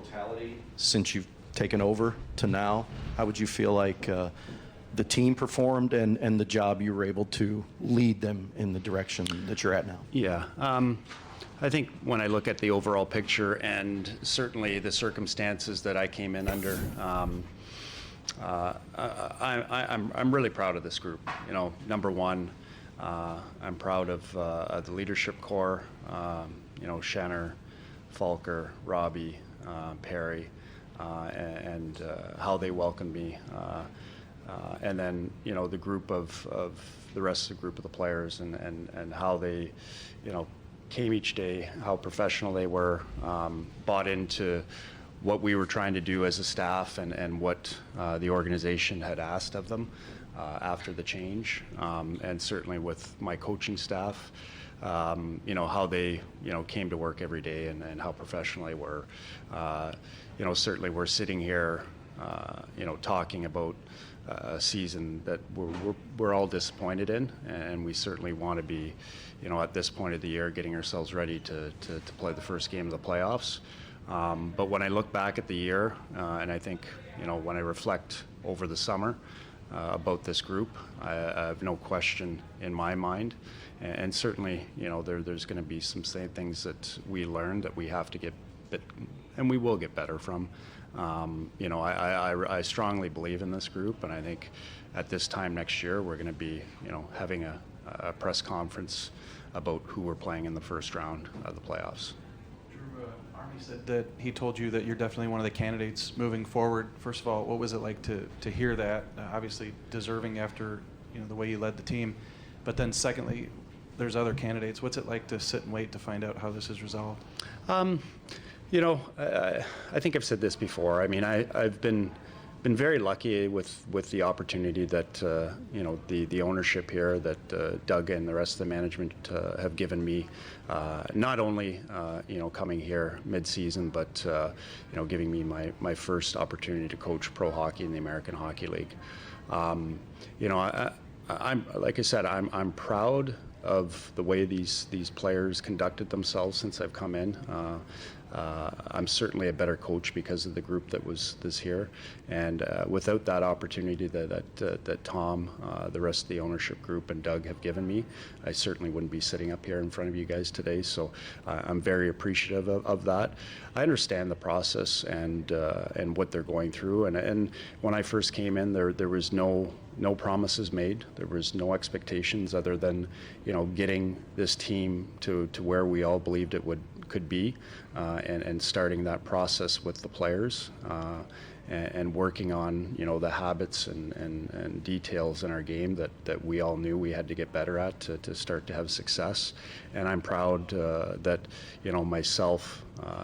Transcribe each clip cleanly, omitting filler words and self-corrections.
totality since you've taken over to now? How would you feel like the team performed and the job you were able to lead them in the direction that you're at now? Yeah. I think when I look at the overall picture and certainly the circumstances that I came in under, I'm really proud of this group. You know, number one, I'm proud of the leadership core. You know, Shanner, Falker, Robbie, Perry, and how they welcomed me. And then, you know, the group of the rest of the group of the players and how they, you know, came each day, how professional they were, bought into what we were trying to do as a staff and what the organization had asked of them after the change. And certainly with my coaching staff, you know, how they, you know, came to work every day and how professional they were. You know, certainly we're sitting here, you know, talking about a season that we're all disappointed in, and we certainly want to be, you know, at this point of the year, getting ourselves ready to play the first game of the playoffs. But when I look back at the year, and I think, you know, when I reflect over the summer about this group, I have no question in my mind, and certainly, you know, there's going to be some things that we learned that we have to get, and we will get better from. You know, I strongly believe in this group, and I think at this time next year we're going to be, you know, having a press conference about who we're playing in the first round of the playoffs. Drew, Army said that he told you that you're definitely one of the candidates moving forward. First of all, what was it like to hear that? Obviously deserving after, you know, the way you led the team, but then secondly, there's other candidates. What's it like to sit and wait to find out how this is resolved? You know, I think I've said this before. I mean, I've been very lucky with the opportunity that you know, the ownership here, that Doug and the rest of the management have given me. Not only you know, coming here mid-season, but you know, giving me my first opportunity to coach pro hockey in the American Hockey League. You know, I'm like I said, I'm proud of the way these players conducted themselves since I've come in. I'm certainly a better coach because of the group that was here, and without that opportunity that Tom, the rest of the ownership group, and Doug have given me, I certainly wouldn't be sitting up here in front of you guys today. So I'm very appreciative of that. I understand the process and what they're going through, and when I first came in, there was no promises made. There was no expectations other than, you know, getting this team to where we all believed it could be, and starting that process with the players, and working on, you know, the habits and details in our game that we all knew we had to get better at to start to have success. And I'm proud that, you know, myself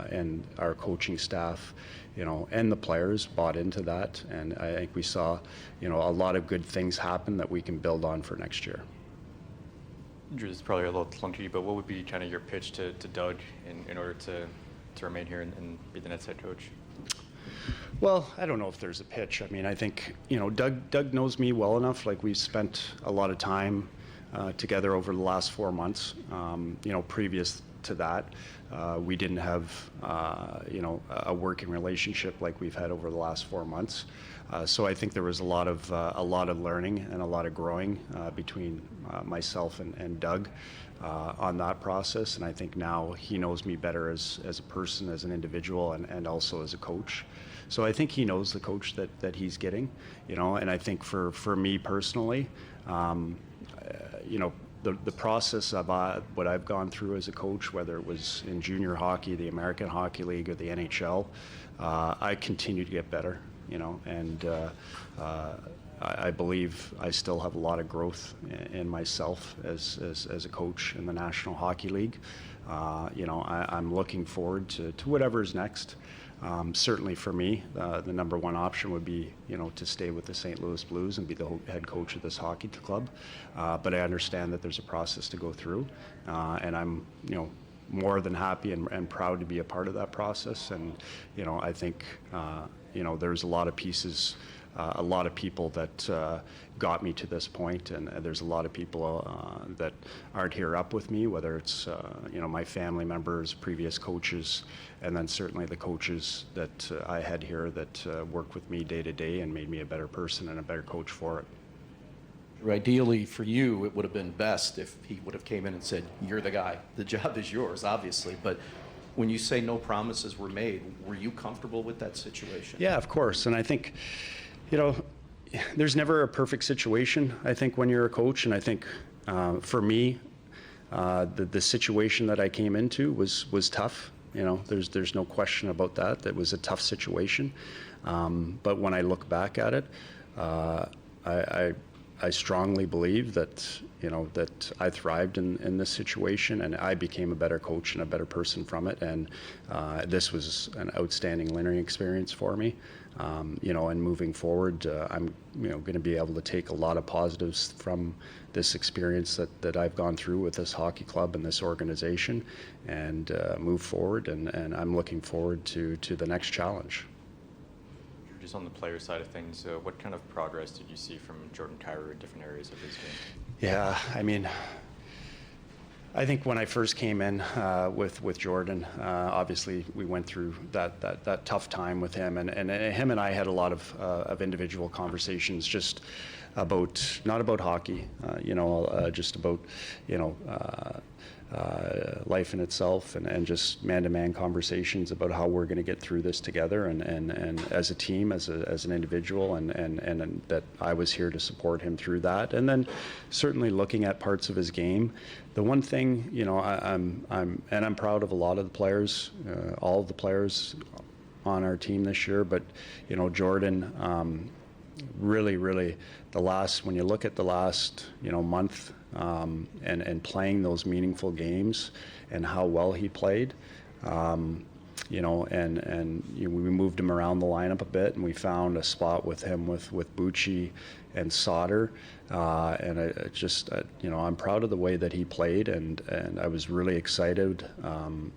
and our coaching staff, you know, and the players bought into that, and I think we saw, you know, a lot of good things happen that we can build on for next year. Drew, this is probably a little clunky, but what would be kind of your pitch to Doug in order to remain here and be the Nets head coach? Well, I don't know if there's a pitch. I mean, I think, you know, Doug knows me well enough. Like, we've spent a lot of time together over the last 4 months. You know, previous to that, we didn't have, you know, a working relationship like we've had over the last 4 months. So I think there was a lot of learning and a lot of growing between myself and Doug on that process. And I think now he knows me better as a person, as an individual, and also as a coach. So I think he knows the coach that he's getting, you know. And I think for me personally, you know, the process of what I've gone through as a coach, whether it was in junior hockey, the American Hockey League, or the NHL, I continue to get better, you know, and I believe I still have a lot of growth in myself as a coach in the National Hockey League. You know, I'm looking forward to whatever's next. Certainly for me, the number one option would be, you know, to stay with the St. Louis Blues and be the head coach of this hockey club. But I understand that there's a process to go through, and I'm, you know, more than happy and proud to be a part of that process. And, you know, I think, you know, there's a lot of pieces a lot of people that got me to this point, and there's a lot of people that aren't here up with me, whether it's my family members, previous coaches, and then certainly the coaches that I had here that worked with me day to day and made me a better person and a better coach for it. Ideally for you, it would have been best if he would have came in and said, "You're the guy. The job is yours," obviously. But when you say no promises were made, were you comfortable with that situation? Yeah, of course. And I think, there's never a perfect situation, I think, when you're a coach. And I think for me, the situation that I came into was tough. There's no question about that. That was a tough situation. But when I look back at it, I strongly believe that that I thrived in this situation, and I became a better coach and a better person from it. And this was an outstanding learning experience for me. And moving forward, I'm going to be able to take a lot of positives from this experience that I've gone through with this hockey club and this organization, and move forward. And I'm looking forward to the next challenge. Just on the player side of things, what kind of progress did you see from Jordan Kyrou in different areas of his game? Yeah, I mean, I think when I first came in with Jordan, obviously we went through that tough time with him, and him and I had a lot of individual conversations, just about, not about hockey, just about life in itself, and just man-to-man conversations about how we're going to get through this together, and as a team, as an individual, and that I was here to support him through that. And then certainly looking at parts of his game. The one thing, I'm proud of a lot of the players, all of the players on our team this year, but Jordan, really, when you look at the last month, and playing those meaningful games and how well he played, we moved him around the lineup a bit, and we found a spot with him with Bucci and Sauter, and I'm proud of the way that he played, and I was really excited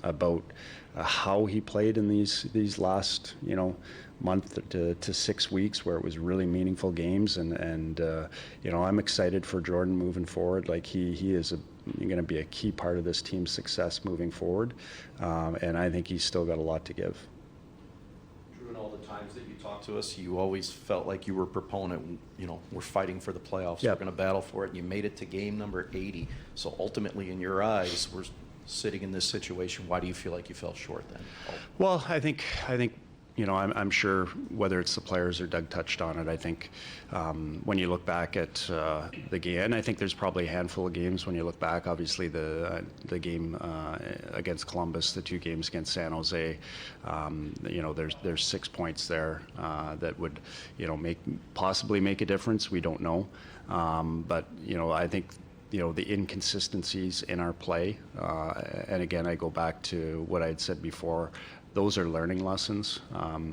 about how he played in these last month to 6 weeks, where it was really meaningful games, and I'm excited for Jordan moving forward. Like he is going to be a key part of this team's success moving forward, and I think he's still got a lot to give. Drew, in all the times that you talked to us, you always felt like you were a proponent. We're fighting for the playoffs. Yep. We're going to battle for it. And you made it to game number 80. So ultimately, in your eyes, we're sitting in this situation. Why do you feel like you fell short then? Well, I think I'm sure whether it's the players or Doug touched on it, I think when you look back at the game, and I think there's probably a handful of games when you look back, obviously the game against Columbus, the 2 games against San Jose, there's 6 points there that would possibly make a difference. We don't know. But I think the inconsistencies in our play, and again, I go back to what I had said before. Those are learning lessons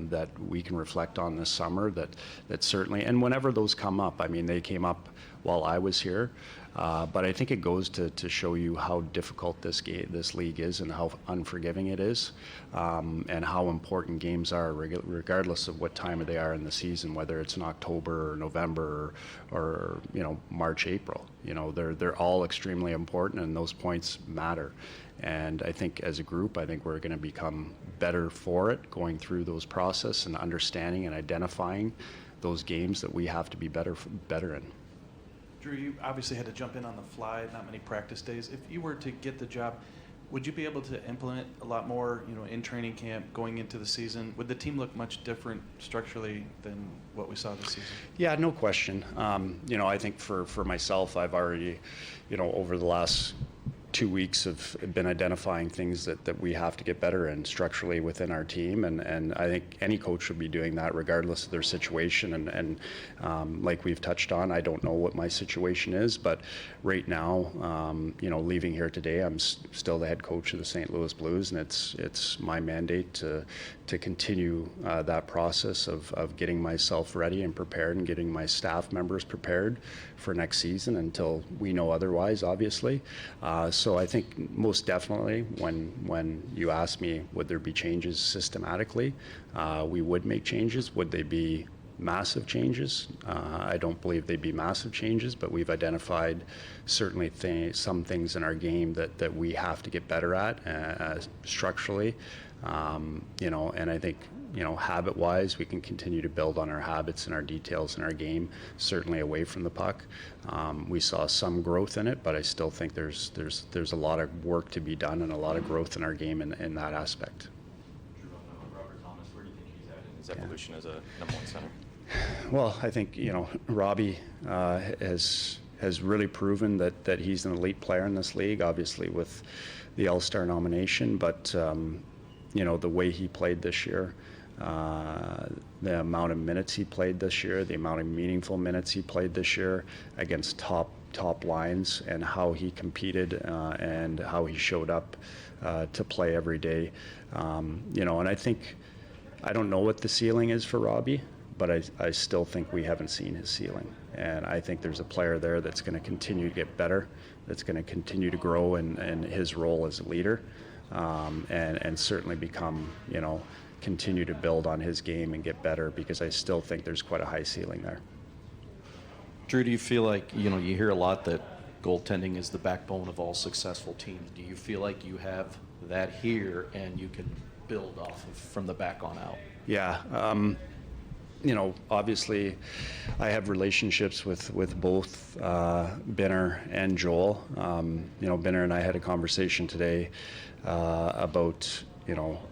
that we can reflect on this summer, that certainly, and whenever those come up, I mean, they came up while I was here, but I think it goes to show you how difficult this league is, and how unforgiving it is, and how important games are, regardless of what time they are in the season, whether it's in October or November or March, April. They're all extremely important, and those points matter. And I think as a group, I think we're going to become better for it, going through those process and understanding and identifying those games that we have to be better in. Drew, you obviously had to jump in on the fly, not many practice days. If you were to get the job, would you be able to implement a lot more, in training camp going into the season? Would the team look much different structurally than what we saw this season? Yeah, no question. I think for myself, I've already, over the last 2 weeks have been identifying things that we have to get better in structurally within our team, and I think any coach should be doing that regardless of their situation, and like we've touched on, I don't know what my situation is, but right now, leaving here today, I'm still the head coach of the St. Louis Blues, and it's my mandate to continue that process of getting myself ready and prepared, and getting my staff members prepared for next season until we know otherwise, obviously. So I think most definitely when you ask me would there be changes systematically, we would make changes. Would they be massive changes. I don't believe they'd be massive changes, but we've identified certainly some things in our game that we have to get better at structurally. And I think, habit-wise, we can continue to build on our habits and our details in our game, certainly away from the puck. We saw some growth in it, but I still think there's a lot of work to be done and a lot of growth in our game in that aspect. Robert Thomas, where do you think he's at in his evolution as a number one center? Well, I think, Robbie has really proven that he's an elite player in this league, obviously with the All-Star nomination, but, the way he played this year, the amount of minutes he played this year, the amount of meaningful minutes he played this year against top lines, and how he competed and how he showed up to play every day. And I think, I don't know what the ceiling is for Robbie, but I still think we haven't seen his ceiling. And I think there's a player there that's going to continue to get better, that's going to continue to grow in his role as a leader, and certainly become, continue to build on his game and get better, because I still think there's quite a high ceiling there. Drew, do you feel like, you hear a lot that goaltending is the backbone of all successful teams. Do you feel like you have that here and you can build off of from the back on out? Yeah. Obviously I have relationships with both Binner and Joel. Binner and I had a conversation today about,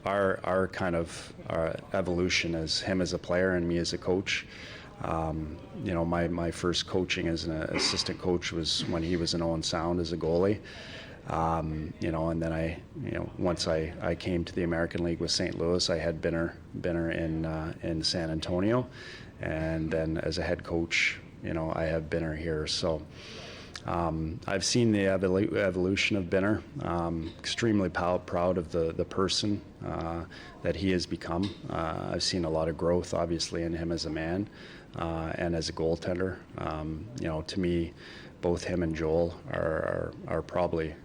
our kind of our evolution as him as a player and me as a coach. My first coaching as an assistant coach was when he was in Owen Sound as a goalie. And then once I came to the American League with St. Louis, I had Binner in San Antonio, and then as a head coach, I have Binner here. So I've seen the evolution of Binner. Extremely proud of the person that he has become. I've seen a lot of growth, obviously, in him as a man and as a goaltender. To me, both him and Joel are probably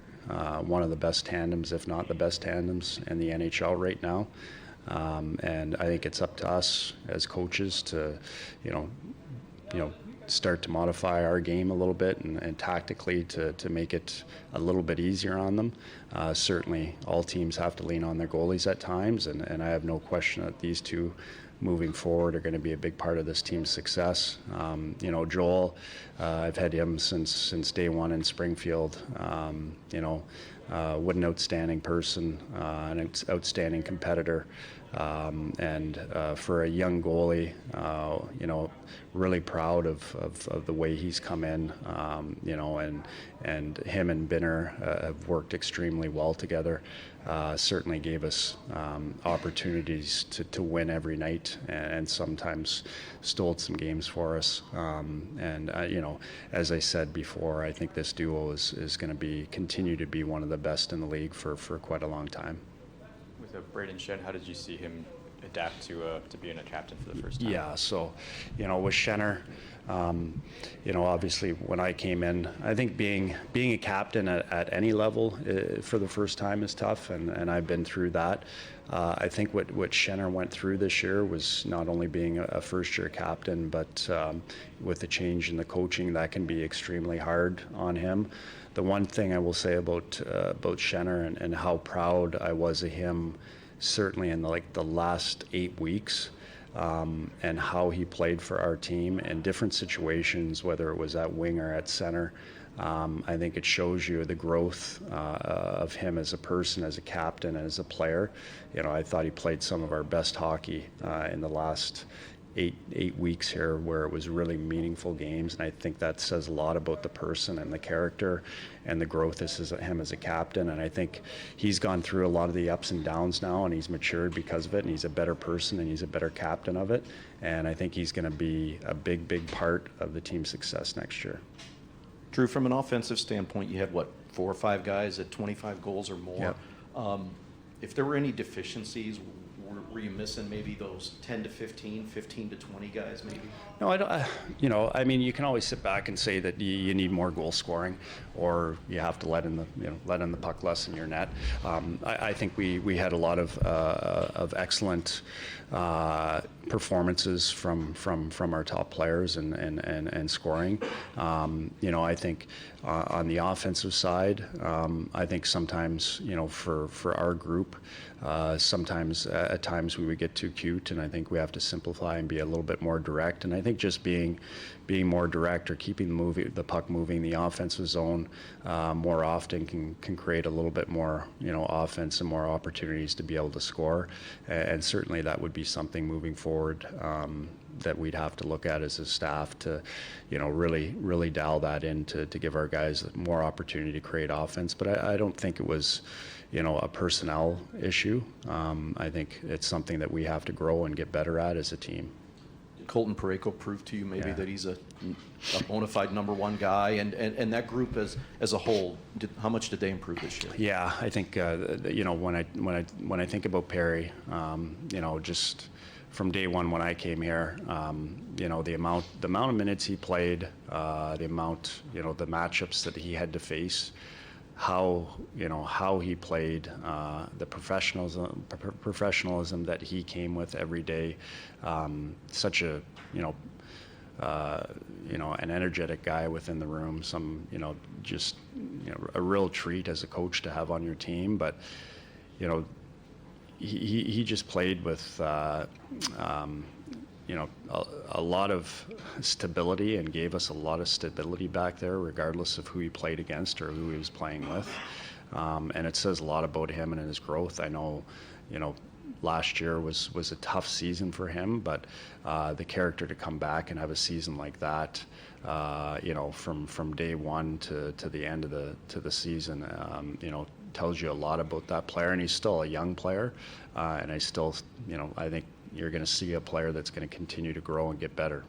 one of the best tandems, if not the best tandems in the NHL right now. And I think it's up to us as coaches to, start to modify our game a little bit and tactically to make it a little bit easier on them. Certainly all teams have to lean on their goalies at times, and I have no question that these two moving forward are going to be a big part of this team's success. Joel, I've had him since day one in Springfield. What an outstanding person, an outstanding competitor, and for a young goalie, really proud of the way he's come in, and him and Binner have worked extremely well together. Certainly gave us opportunities to win every night, and sometimes stole some games for us. As I said before, I think this duo is going to continue to be one of the best in the league for quite a long time. With Braden Shen, how did you see him adapt to being a captain for the first time? Yeah, so with Schenner, obviously when I came in, I think being a captain at any level for the first time is tough, and I've been through that. I think what Schenner went through this year was not only being a first-year captain, but with the change in the coaching, that can be extremely hard on him. The one thing I will say about Schenner and how proud I was of him, certainly in the last 8 weeks, and how he played for our team in different situations, whether it was at wing or at center. I think it shows you the growth of him as a person, as a captain, and as a player. I thought he played some of our best hockey in the last eight weeks here, where it was really meaningful games, and I think that says a lot about the person and the character and the growth of him as a captain. And I think he's gone through a lot of the ups and downs now, and he's matured because of it, and he's a better person and he's a better captain of it, and I think he's going to be a big part of the team's success next year. Drew, from an offensive standpoint, you had 4 or 5 guys at 25 goals or more. Yep. If there were any deficiencies, were you missing maybe those 10 to 15, 15 to 20 guys maybe? No, I don't. You can always sit back and say that you need more goal scoring, or you have to let in the puck less in your net. I think we had a lot of excellent performances from our top players and scoring. I think on the offensive side, I think sometimes, for our group, sometimes at times we would get too cute, and I think we have to simplify and be a little bit more direct. And I think just being more direct or keeping the puck moving, the offensive zone more often can create a little bit more, offense and more opportunities to be able to score. And certainly that would be something moving forward that we'd have to look at as a staff to, really dial that in to give our guys more opportunity to create offense. But I don't think it was, a personnel issue. I think it's something that we have to grow and get better at as a team. Colton Parayko proved to you maybe Yeah. that he's a bona fide number one guy, and that group as a whole, how much did they improve this year? Yeah, I think when I think about Perry, just from day one when I came here, the amount of minutes he played, the amount, the matchups that he had to face, how he played, the professionalism that he came with every day, such a an energetic guy within the room, a real treat as a coach to have on your team. But he just played with a lot of stability and gave us a lot of stability back there, regardless of who he played against or who he was playing with. And it says a lot about him and his growth. I know, last year was a tough season for him, but the character to come back and have a season like that, from day one to the end of the season, tells you a lot about that player. And he's still a young player, and I think you're going to see a player that's going to continue to grow and get better.